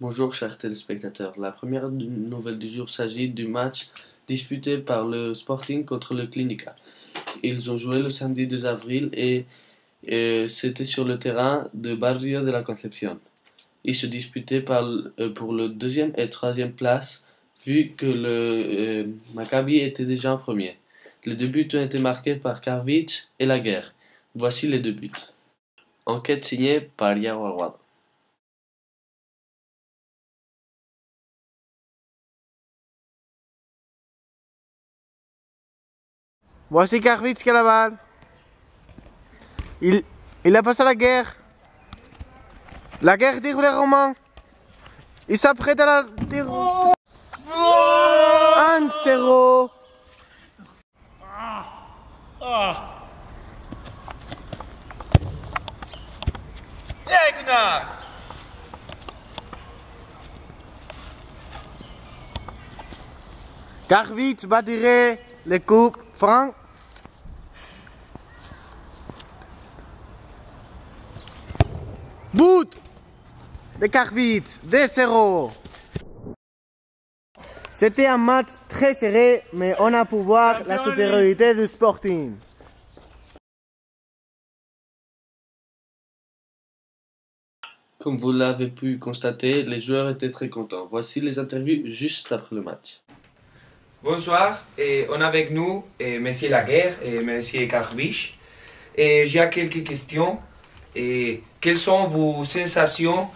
Bonjour chers téléspectateurs, la première nouvelle du jour s'agit du match disputé par le Sporting contre le Clinica. Ils ont joué le samedi 2 avril et c'était sur le terrain de Barrio de la Concepción. Ils se disputaient pour le deuxième et troisième place vu que le Maccabi était déjà en premier. Les deux buts ont été marqués par Karvic et Laguerre. Voici les deux buts. Enquête signée par Yaro Aguado. Voici Karvic qui a la balle. Il a passé la guerre. La guerre déroule les Romains. Il s'apprête à la dérouler. 1-0. Karvic va tirer les coupes francs. But de Karvic, 2-0. C'était un match très serré, mais on a pu voir la supériorité du Sporting. Comme vous l'avez pu constater, les joueurs étaient très contents. Voici les interviews juste après le match. Bonsoir, et on a avec nous Monsieur Laguerre et Monsieur Karvic. Et j'ai quelques questions. Et quelles sont vos sensations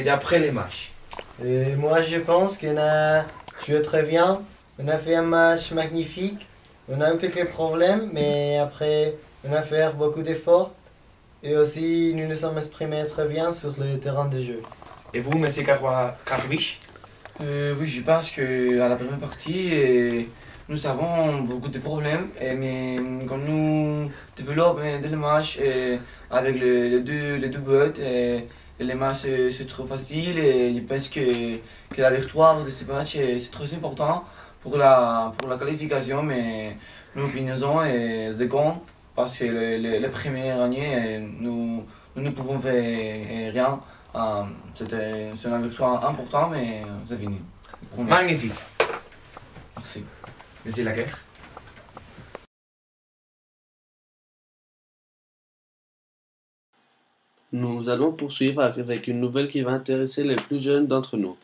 d'après les matchs? Moi, je pense qu'on a joué très bien. On a fait un match magnifique. On a eu quelques problèmes, mais après, on a fait beaucoup d'efforts. Et aussi, nous nous sommes exprimés très bien sur le terrain de jeu. Et vous, Monsieur Karvic? Oui, je pense qu'à la première partie, nous avons beaucoup de problèmes, mais quand nous développons le match avec les deux buts, le match c'est trop facile et je pense que la victoire de ce match c'est très important pour la qualification, mais nous finissons second parce que le premier année, nous ne pouvons faire rien. C'est une victoire importante, mais c'est fini. Magnifique. Merci. Monsieur Laguerre? Nous allons poursuivre avec une nouvelle qui va intéresser les plus jeunes d'entre nous,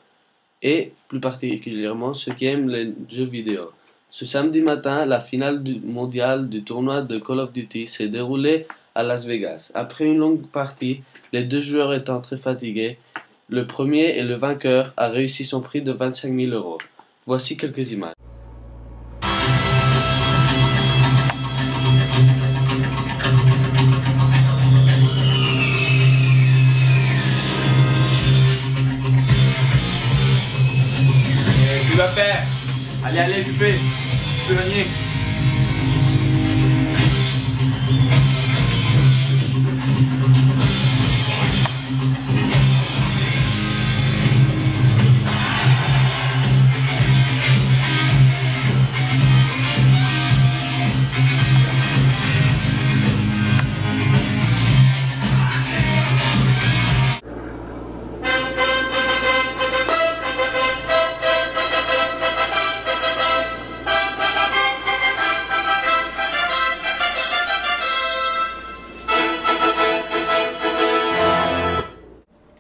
et plus particulièrement ceux qui aiment les jeux vidéo. Ce samedi matin, la finale mondiale du tournoi de Call of Duty s'est déroulée à Las Vegas. Après une longue partie, les deux joueurs étant très fatigués, le premier et le vainqueur a réussi son prix de 25 000 €. Voici quelques images. Tu vas faire. Allez, tu peux gagner.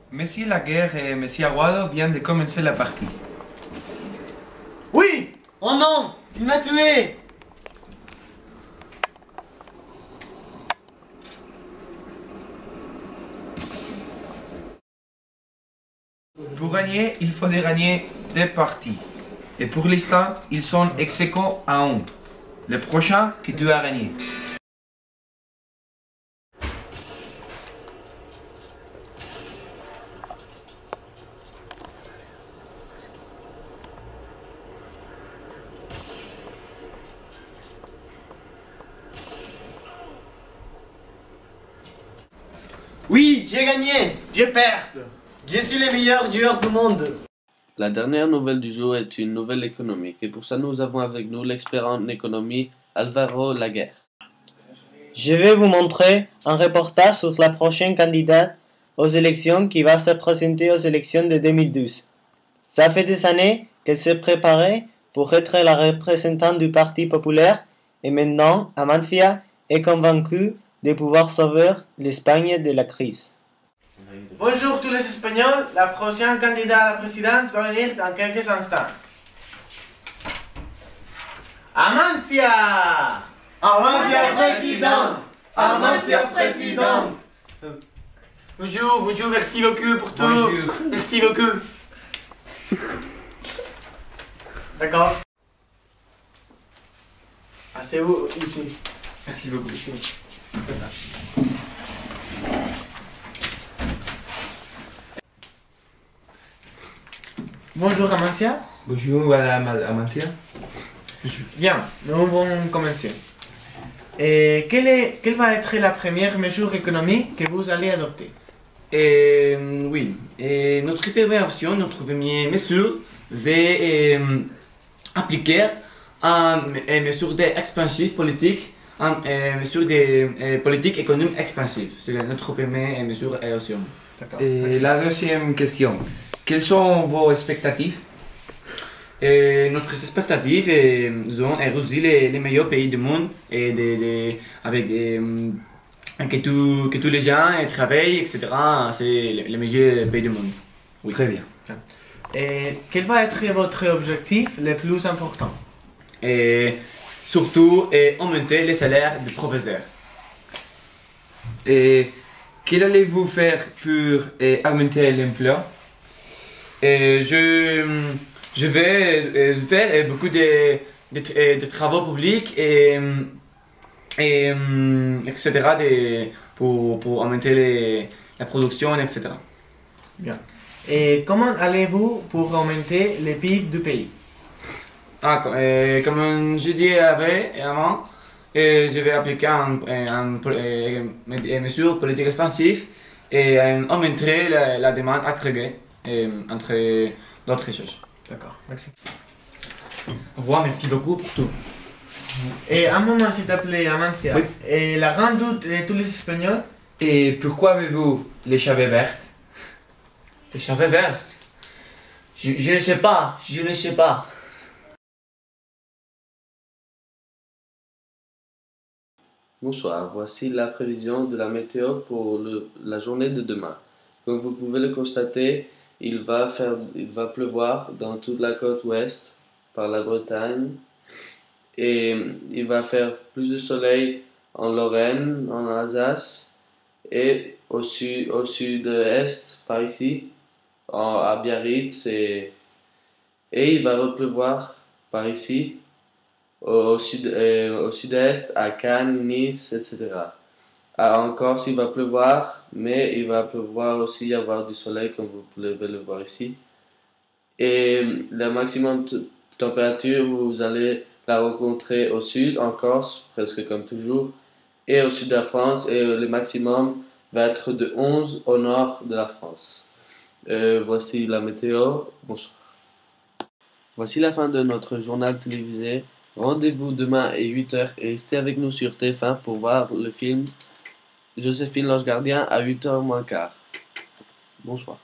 Monsieur Laguerre et Monsieur Aguado viennent de commencer la partie. Oui! Oh non! Il m'a tué! Pour gagner, il faudrait gagner 2 parties. Et pour l'instant, ils sont ex aequo à 1. Le prochain que tu as gagné. Oui, j'ai gagné! J'ai perdu! Je suis le meilleur joueur du monde! La dernière nouvelle du jour est une nouvelle économique, et pour ça nous avons avec nous l'expert en économie Alvaro Laguerre. Je vais vous montrer un reportage sur la prochaine candidate aux élections qui va se présenter aux élections de 2012. Ça fait des années qu'elle s'est préparée pour être la représentante du Parti populaire et maintenant Amancio est convaincue de pouvoir sauver l'Espagne de la crise. Bonjour tous les Espagnols, la prochaine candidate à la présidence va venir dans quelques instants. Amancia! Amancia présidente! Amancia présidente! Bonjour, merci beaucoup pour tout. Bonjour. Merci beaucoup. D'accord. Asseyez-vous ici. Merci beaucoup. Bonjour Amancia. Bonjour, Madame Amancia. Bien, nous allons commencer. Et quelle va être la première mesure économique que vous allez adopter? Oui, et notre première option, notre première mesure, c'est appliquer une mesure d'expansive politique, une mesure de politique économique expansive. C'est notre première mesure et option. D'accord. Et la deuxième question. Quelles sont vos expectatives? Notre expectative est réussir les meilleurs pays du monde et avec que tous les gens travaillent, etc. C'est les meilleurs pays du monde. Oui. Très bien. Et quel va être votre objectif le plus important? Et surtout augmenter les salaires des professeurs. Et qu'allez-vous faire pour augmenter l'emploi? Je vais faire beaucoup de travaux publics et etc. pour augmenter la production, etc. Bien. Et comment allez-vous pour augmenter le PIB du pays? Comme je disais avant, je vais appliquer une mesure politique expansive et augmenter la demande agrégée entre d'autres choses. D'accord, merci. Au revoir, merci beaucoup pour tout. Et un moment, s'il te plaît, Amancia. Oui. Et la grande doute de tous les Espagnols? Et pourquoi avez-vous les cheveux verts? Les cheveux verts? Je ne sais pas, je ne sais pas. Bonsoir, voici la prévision de la météo pour la journée de demain. Comme vous pouvez le constater, il va pleuvoir dans toute la côte ouest, par la Bretagne, et il va faire plus de soleil en Lorraine, en Alsace, et au sud-est, par ici, à Biarritz, et il va repleuvoir par ici, au sud-est, à Cannes, Nice, etc. En Corse, il va pleuvoir, mais il va pouvoir aussi y avoir du soleil, comme vous pouvez le voir ici. Et la maximum température, vous allez la rencontrer au sud, en Corse, presque comme toujours, et au sud de la France, et le maximum va être de 11 au nord de la France. Voici la météo. Bonsoir. Voici la fin de notre journal télévisé. Rendez-vous demain à 8h et restez avec nous sur TF1 pour voir le film Joséphine l'Ange Gardien à 8h moins quart. Bonsoir.